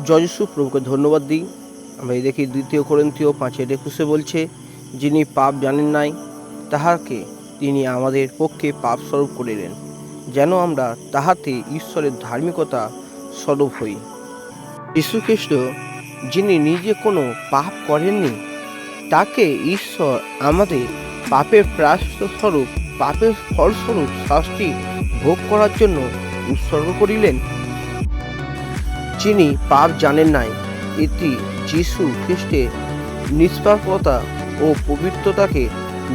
জয় যিশু প্রভুকে ধন্যবাদ দিই। আমরা এই দেখি 2 কোরিন্থীয় 5:21 বলছে, যিনি পাপ জানেন নাই তাহাকে তিনি আমাদের পক্ষে পাপ স্বরূপ করিলেন, যেন আমরা তাহাতে ঈশ্বরের ধার্মিকতা স্বরূপ হই। যীশুখ্রিস্ট যিনি নিজে কোনো পাপ করেননি, তাকে ঈশ্বর আমাদের পাপের প্রায়শ্চিত্ত স্বরূপ, পাপের ফলস্বরূপ শাস্তি ভোগ করার জন্য উৎসর্গ করিলেন। যিনি পাপ জানেন নাই, এটি যীশু খ্রিস্টের নিষ্পাপতা ও পবিত্রতাকে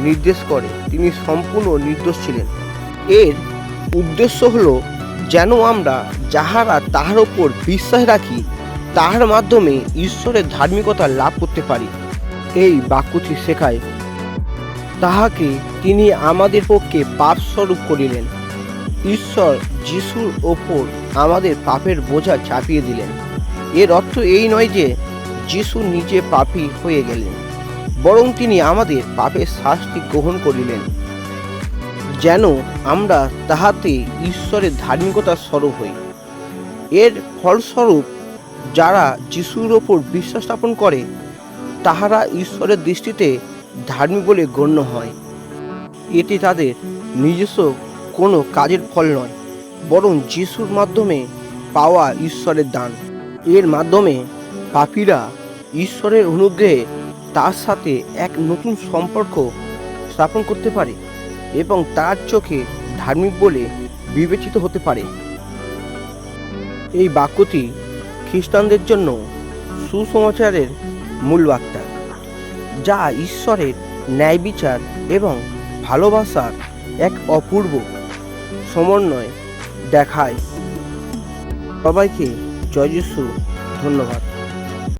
নির্দেশ করে। তিনি সম্পূর্ণ নির্দোষ ছিলেন। এর উদ্দেশ্য হল যেন আমরা যাহারা তাহার ওপর বিশ্বাস রাখি, তাহার মাধ্যমে ঈশ্বরের ধার্মিকতা লাভ করতে পারি। এই বাক্যটি শেখায়, তাহাকে তিনি আমাদের পক্ষে পাপ স্বরূপ করিলেন। ঈশ্বর যিশুর ওপর আমাদের পাপের বোঝা চাপিয়ে দিলেন। এর অর্থ এই নয় যে যিশু নিজে পাপী হয়ে গেলেন, বরং তিনি আমাদের পাপের শাস্তি গ্রহণ করিলেন, যেন আমরা তাহাতে ঈশ্বরের ধার্মিকতার স্বরূপ হই। এর ফলস্বরূপ যারা যিশুর ওপর বিশ্বাস স্থাপন করে, তাহারা ঈশ্বরের দৃষ্টিতে ধার্মিক বলে গণ্য হয়। এটি তাদের নিজস্ব কোনো কাজের ফল নয়, বরং যিশুর মাধ্যমে পাওয়া ঈশ্বরের দান। এর মাধ্যমে পাপীরা ঈশ্বরের অনুগ্রহে তার সাথে এক নতুন সম্পর্ক স্থাপন করতে পারে এবং তার চোখে ধার্মিক বলে বিবেচিত হতে পারে। এই বাক্যটি খ্রিস্টানদের জন্য সুসমাচারের মূল বার্তা, যা ঈশ্বরের ন্যায় বিচার এবং ভালোবাসার এক অপূর্ব সমন্বয় দেখায়। সবাইকে জয় যিশু। ধন্যবাদ।